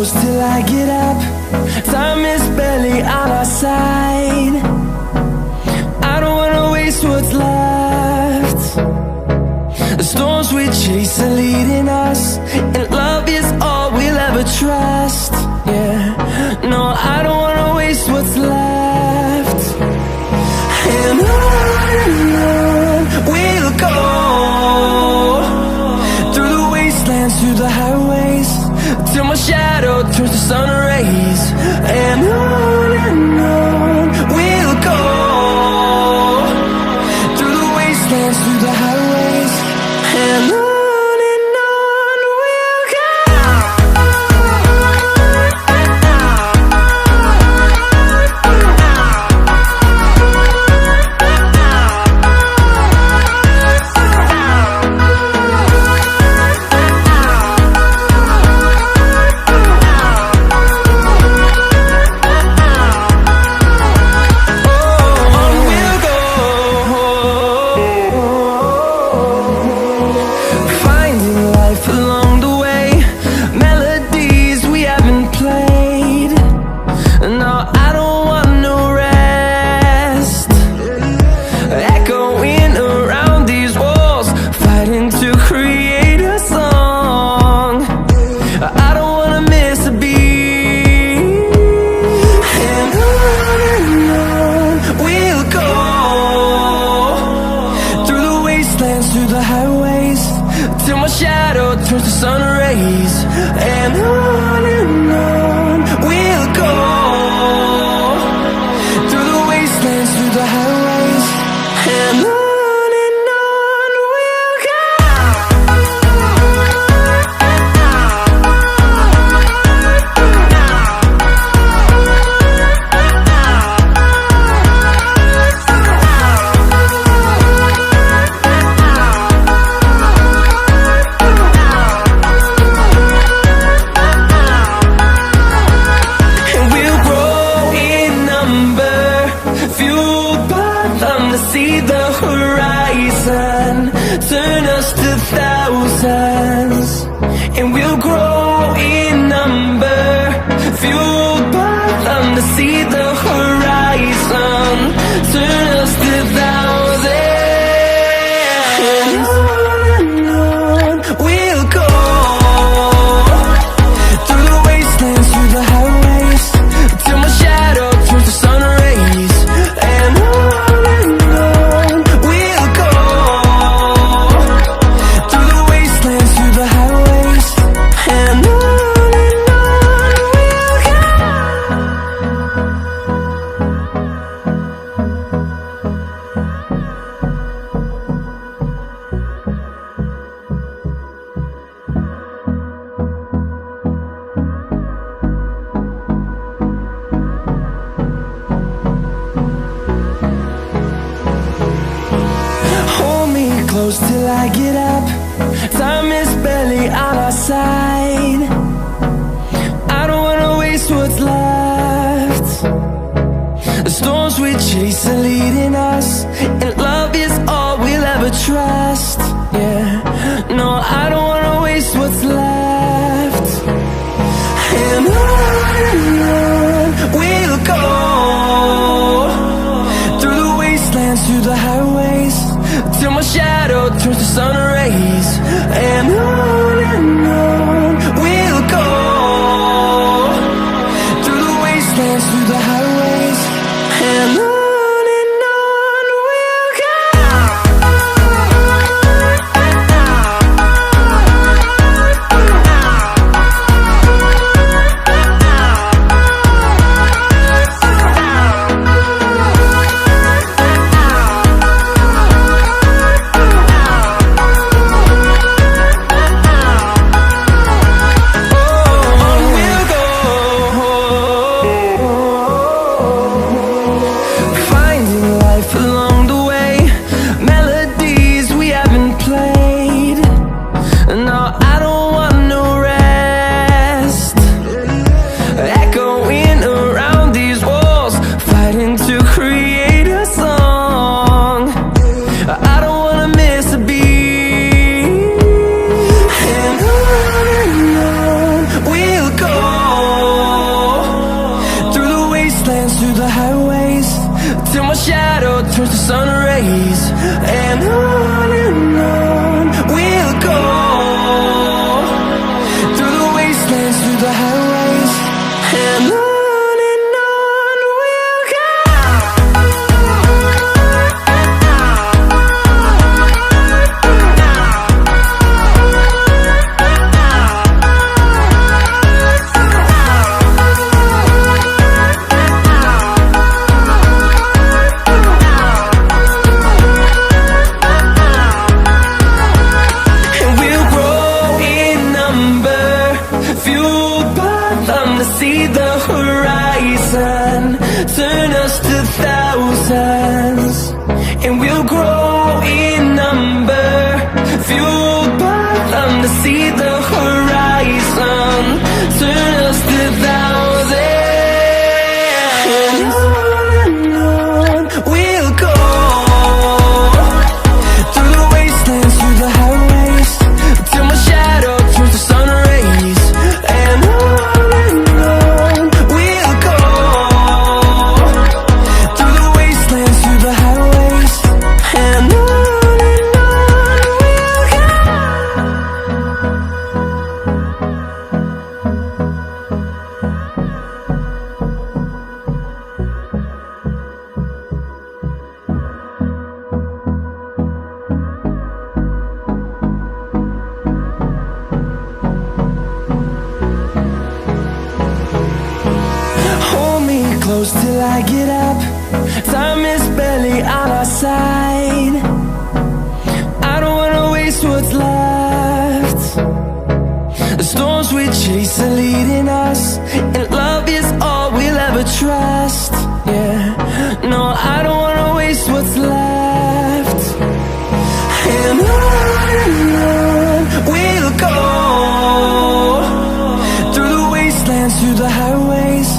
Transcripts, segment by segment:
close till I get up. Time is barely on our side. I don't wanna waste what's left. The storms we chase are leading us, and love is all we'll ever trust. Yeah, no, I don't wanna waste what's left. And on we'll go, through the wastelands, through the highways, till my shadow turns to sun rays. And on we'll go, through the wastelands, through the highways, and on we'll go. Along the way, melodies we haven't played. No, I don't want no rest. Echoing around these walls, fighting to create a song. I don't wanna miss a beat. And on we'll go, through the wastelands, through the highways, till my shadow turns to sun rays. And on we'll go, through the wastelands, through the highways, and on we'll go. See the horizon, turn us to thousands, and we'll grow in number, fueled by them. To see the horizon, turn us to thousands, and on we'll go, through the wastelands, through the highways, till my shadow turns to sun rays. And close till I get up. Time is barely on our side. I don't wanna waste what's left. The storms we chase are leading us, and love is all we'll ever trust. Yeah, no, I don't wanna waste what's left. And on we'll go, through the wastelands, through the highways, till my shadow turns to sun rays. And on we'll go, through the wastelands, through the highways, and on we'll go. wastelands, through the highways, till my shadow turns to sun rays. And on we'll go, through the wastelands, through the highways, and on we'll go. See the horizon, turn us to thousands, and we'll grow in number, fueled by them to see the horizon, turn us to thousands, and on we'll go, through the wastelands, through the highways, till my shadow turns to sun rays, and on close till I get up. Time is barely on our side. I don't wanna waste what's left. The storms we chase are leading us, and love is all we'll ever trust. Yeah, no, I don't wanna waste what's left. And on we'll go, through the wastelands, through the highways,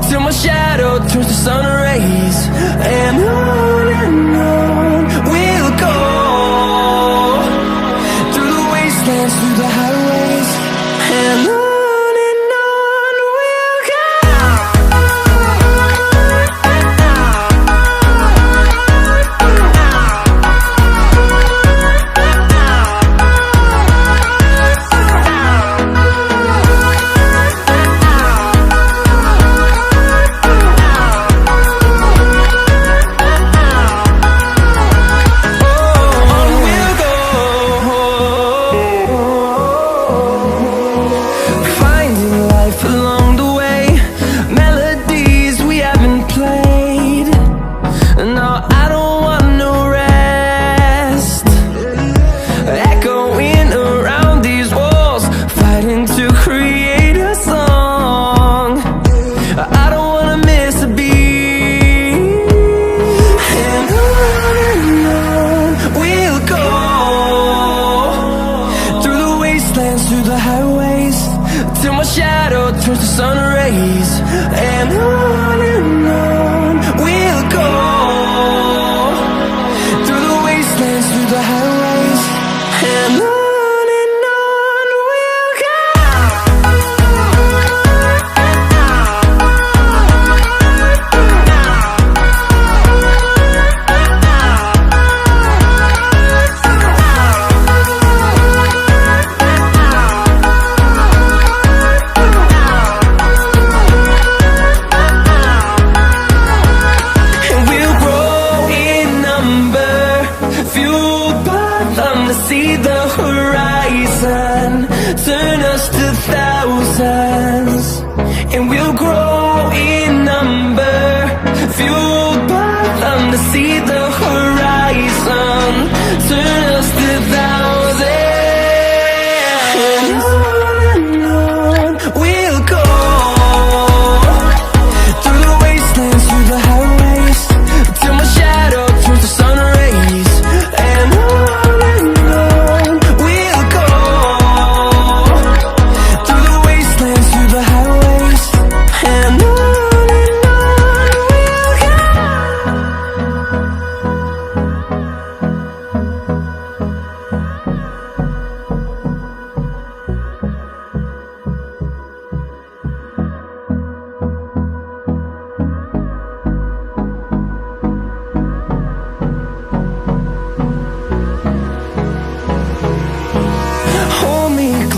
till my shadow turns to sun rays. And on we'll go, through the wastelands, through the highways, and on we'll go.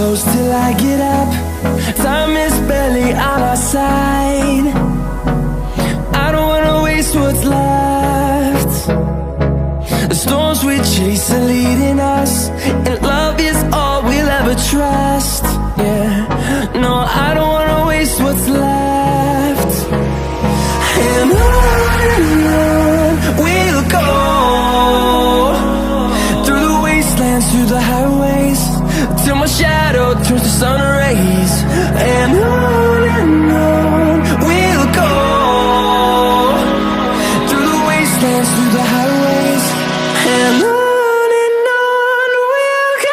close till I get up. Time is barely on our side. I don't wanna waste what's left. The storms we chase are leading us, and love is all we'll ever trust. Yeah, no, I don't wanna waste what's left. And on we'll go, through the wastelands, through the highways, till my shadow turns to sun rays. And on we'll go, through the wastelands, through the highways, and on we'll go.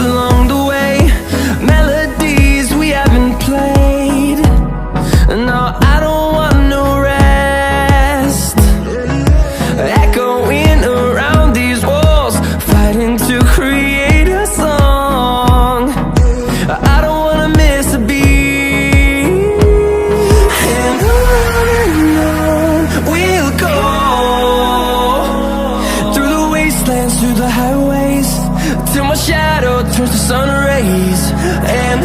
Along the way, melodies we haven't played. No, I don't want no rest. Echoing around these walls, fighting to create a song. I don't wanna miss a beat. And on we'll go, through the wastelands, through the highways, till my shadow turns to sun rays. And